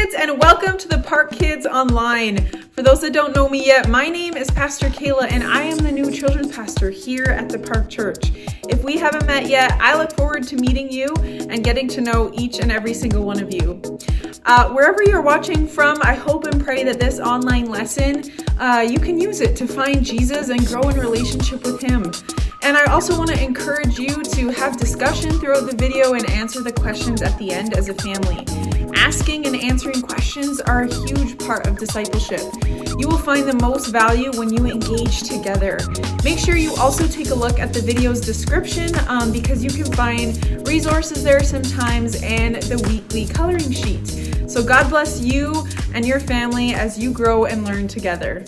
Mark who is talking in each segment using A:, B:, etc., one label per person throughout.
A: Kids, and welcome to the Park Kids Online. For those that don't know me yet, my name is Pastor Kayla and I am the new children's pastor here at the Park Church. If we haven't met yet, I look forward to meeting you and getting to know each and every single one of you. Wherever you're watching from, I hope and pray that this online lesson, you can use it to find Jesus and grow in relationship with Him. And I also want to encourage you to have discussion throughout the video and answer the questions at the end as a family. Asking and answering questions are a huge part of discipleship. You will find the most value when you engage together. Make sure you also take a look at the video's description because you can find resources there sometimes and the weekly coloring sheet. So God bless you and your family as you grow and learn together.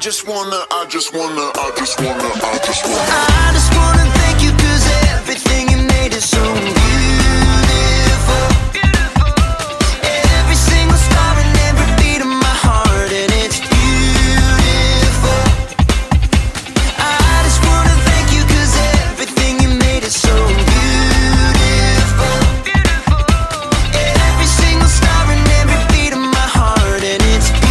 B: just wanna thank you 'cause everything you made is so beautiful. Every single star and every beat of my heart, and it's beautiful. I just wanna thank you 'cause everything you made is so beautiful. Every single star and every beat of my heart, and it's beautiful.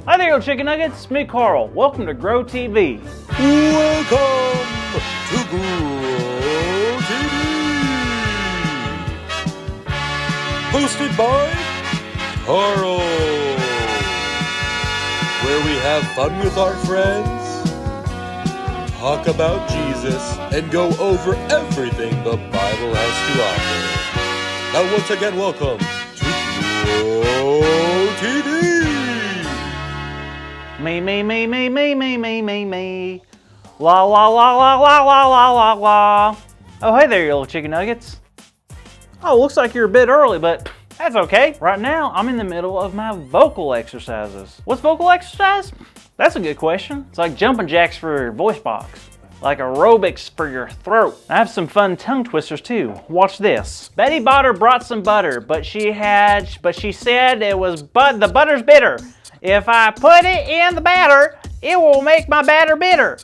C: Hi there, chicken nuggets. Me, Carl. Welcome to Grow TV.
D: Welcome to Grow TV, hosted by Carl, where we have fun with our friends, talk about Jesus, and go over everything the Bible has to offer. Now, once again, welcome to Grow TV.
C: Me. La la la la la la la la la. Oh, hey there, you little chicken nuggets. Oh, looks like you're a bit early, but that's okay. Right now, I'm in the middle of my vocal exercises. What's vocal exercise? That's a good question. It's like jumping jacks for your voice box. Like aerobics for your throat. I have some fun tongue twisters too. Watch this. Betty Botter brought some butter, but she said it was the butter's bitter. If I put it in the batter, it will make my batter bitter.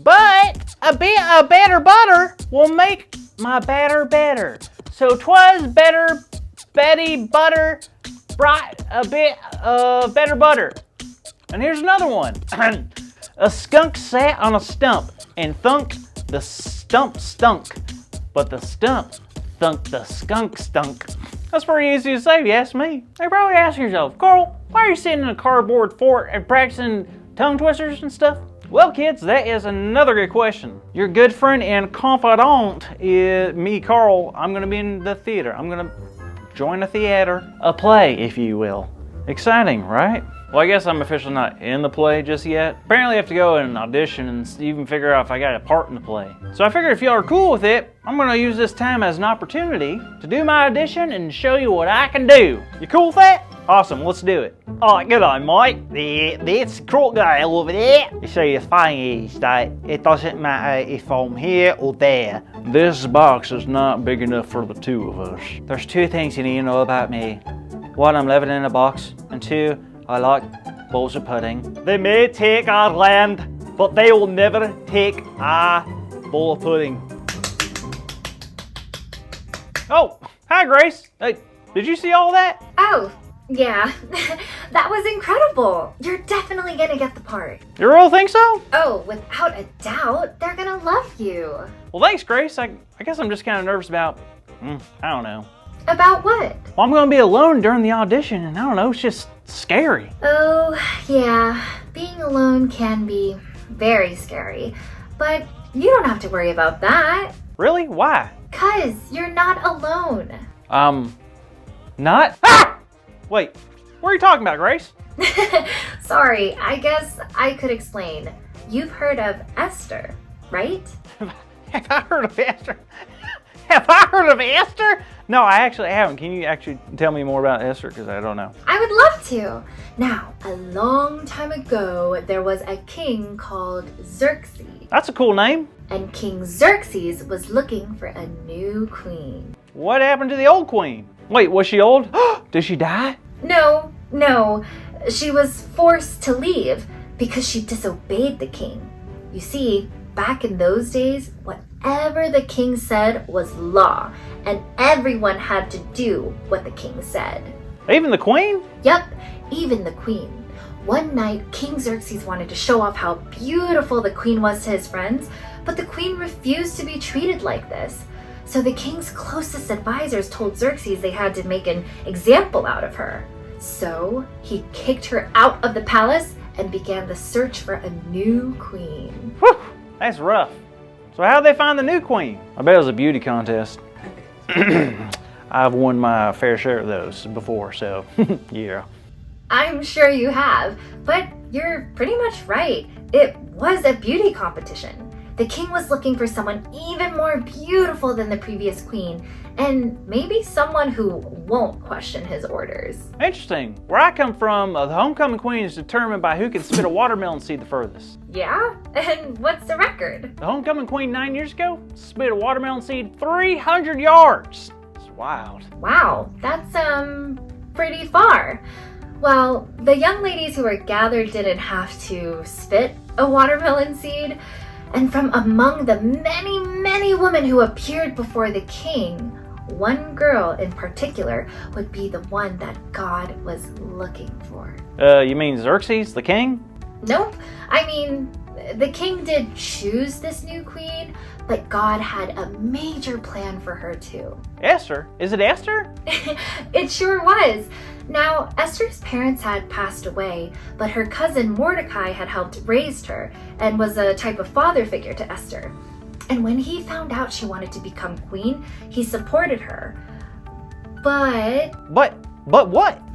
C: But a better butter will make my batter better. So 'twas better Betty Butter brought a bit of better butter. And here's another one. A skunk sat on a stump and thunk the stump stunk. But the stump thunk the skunk stunk. That's pretty easy to say if you ask me. You're probably asking yourself, Carl, why are you sitting in a cardboard fort and practicing tongue twisters and stuff? Well, kids, that is another good question. Your good friend and confidant is me, Carl. I'm gonna be in the theater. I'm gonna join a theater, a play, if you will. Exciting, right? Well, I guess I'm officially not in the play just yet. Apparently I have to go and audition and even figure out if I got a part in the play. So I figured if y'all are cool with it, I'm gonna use this time as an opportunity to do my audition and show you what I can do. You cool with that? Awesome, let's do it. Alright, good on, Mike. This crocodile over there. You see, the thing is that it doesn't matter if I'm here or there. This box is not big enough for the two of us. There's two things you need to know about me. One, I'm living in a box, and two, I like bowls of pudding. They may take our land, but they will never take our bowl of pudding. Oh, hi Grace. Hey, did you see all that?
E: Oh, yeah. That was incredible. You're definitely gonna get the part.
C: You really think so?
E: Oh, without a doubt, they're gonna love you.
C: Well, thanks, Grace. I guess I'm just kind of nervous about, I don't know.
E: About what?
C: Well, I'm gonna be alone during the audition, and I don't know, it's just scary.
E: Oh, yeah. Being alone can be very scary, but you don't have to worry about that.
C: Really? Why?
E: 'Cause you're not alone.
C: Not? Ah! Wait, what are you talking about, Grace?
E: Sorry, I guess I could explain. You've heard of Esther, right?
C: Have I heard of Esther? Have I heard of Esther? No, I actually haven't. Can you actually tell me more about Esther? Because I don't know.
E: I would love to. Now, a long time ago, there was a king called Xerxes.
C: That's a cool name.
E: And King Xerxes was looking for a new queen.
C: What happened to the old queen? Wait, was she old? Did she die?
E: No. She was forced to leave because she disobeyed the king. You see, back in those days, whatever the king said was law, and everyone had to do what the king said.
C: Even the queen?
E: Yep, even the queen. One night, King Xerxes wanted to show off how beautiful the queen was to his friends, but the queen refused to be treated like this. So the king's closest advisors told Xerxes they had to make an example out of her. So he kicked her out of the palace and began the search for a new queen.
C: Whew, that's rough. So how'd they find the new queen? I bet it was a beauty contest. I've won my fair share of those before, so yeah.
E: I'm sure you have, but you're pretty much right. It was a beauty competition. The king was looking for someone even more beautiful than the previous queen, and maybe someone who won't question his orders.
C: Interesting. Where I come from, the homecoming queen is determined by who can spit a watermelon seed the furthest.
E: Yeah? And what's the record?
C: The homecoming queen 9 years ago spit a watermelon seed 300 yards. It's wild.
E: Wow, that's pretty far. Well, the young ladies who were gathered didn't have to spit a watermelon seed, and from among the many, many women who appeared before the king, one girl in particular would be the one that God was looking for.
C: You mean Xerxes, the king?
E: Nope. I mean, the king did choose this new queen, but God had a major plan for her too.
C: Esther? Is it Esther?
E: It sure was. Now, Esther's parents had passed away, but her cousin Mordecai had helped raise her and was a type of father figure to Esther. And when he found out she wanted to become queen, he supported her. But
C: what?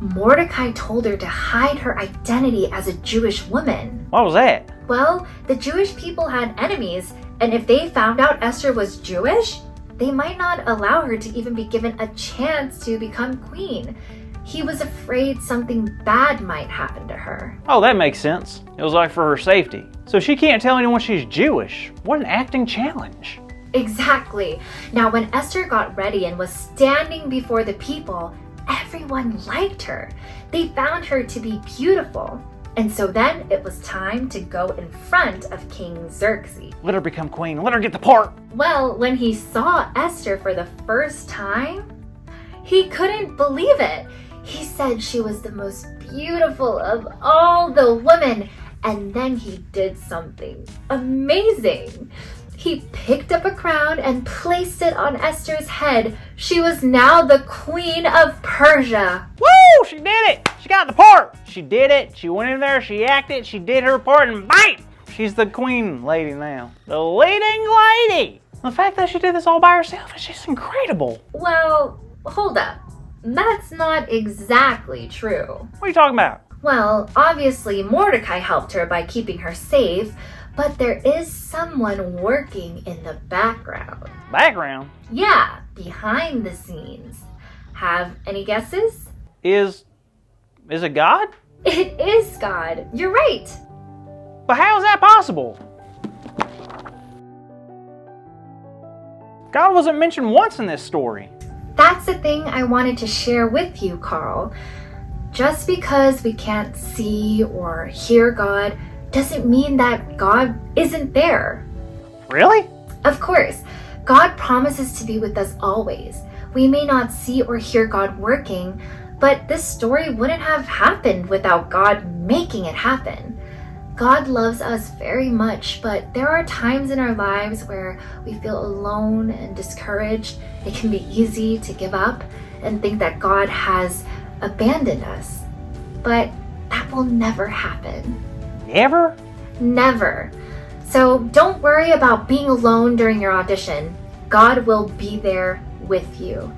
E: Mordecai told her to hide her identity as a Jewish woman.
C: What was that?
E: Well, the Jewish people had enemies, and if they found out Esther was Jewish, they might not allow her to even be given a chance to become queen. He was afraid something bad might happen to her.
C: Oh, that makes sense. It was like for her safety. So she can't tell anyone she's Jewish. What an acting challenge.
E: Exactly. Now, when Esther got ready and was standing before the people, everyone liked her. They found her to be beautiful. And so then it was time to go in front of King Xerxes.
C: Let her become queen. Let her get the part.
E: Well, when he saw Esther for the first time, he couldn't believe it. He said she was the most beautiful of all the women. And then he did something amazing. He picked up a crown and placed it on Esther's head. She was now the Queen of Persia.
C: Woo! She did it! She got the part! She did it. She went in there, she acted, she did her part, and bam! She's the queen lady now. The leading lady! The fact that she did this all by herself is just incredible.
E: Well, hold up. That's not exactly true.
C: What are you talking about?
E: Well, obviously Mordecai helped her by keeping her safe, but there is someone working in the background.
C: Background?
E: Yeah, behind the scenes. Have any guesses?
C: Is it God?
E: It is God. You're right.
C: But how is that possible? God wasn't mentioned once in this story.
E: That's the thing I wanted to share with you, Carl. Just because we can't see or hear God doesn't mean that God isn't there.
C: Really?
E: Of course, God promises to be with us always. We may not see or hear God working, but this story wouldn't have happened without God making it happen. God loves us very much, but there are times in our lives where we feel alone and discouraged. It can be easy to give up and think that God has abandoned us. But that will never happen.
C: Never?
E: Never. So don't worry about being alone during your audition. God will be there with you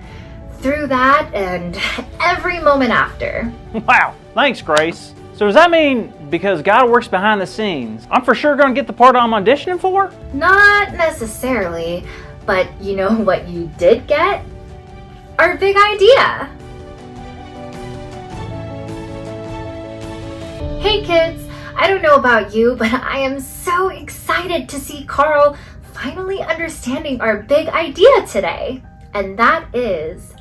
E: through that and every moment after.
C: Wow, thanks, Grace. So does that mean because God works behind the scenes, I'm for sure going to get the part I'm auditioning for?
E: Not necessarily, but you know what you did get? Our big idea. Hey kids, I don't know about you, but I am so excited to see Carl finally understanding our big idea today. And that is,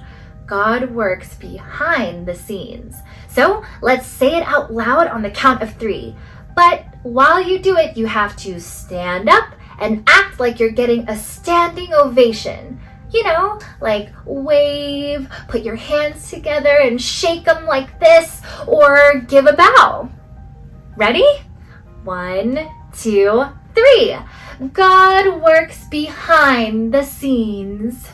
E: God works behind the scenes. So let's say it out loud on the count of 3. But while you do it, you have to stand up and act like you're getting a standing ovation. You know, like wave, put your hands together and shake them like this, or give a bow. Ready? 1, 2, 3. God works behind the scenes.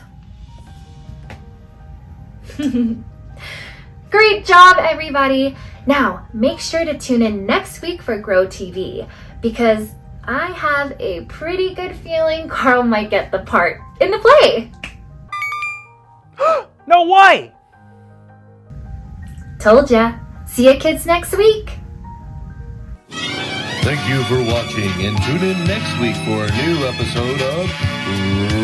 E: Great job, everybody! Now, make sure to tune in next week for Grow TV, because I have a pretty good feeling Carl might get the part in the play.
C: No way!
E: Told ya. See you kids next week.
F: Thank you for watching, and tune in next week for a new episode of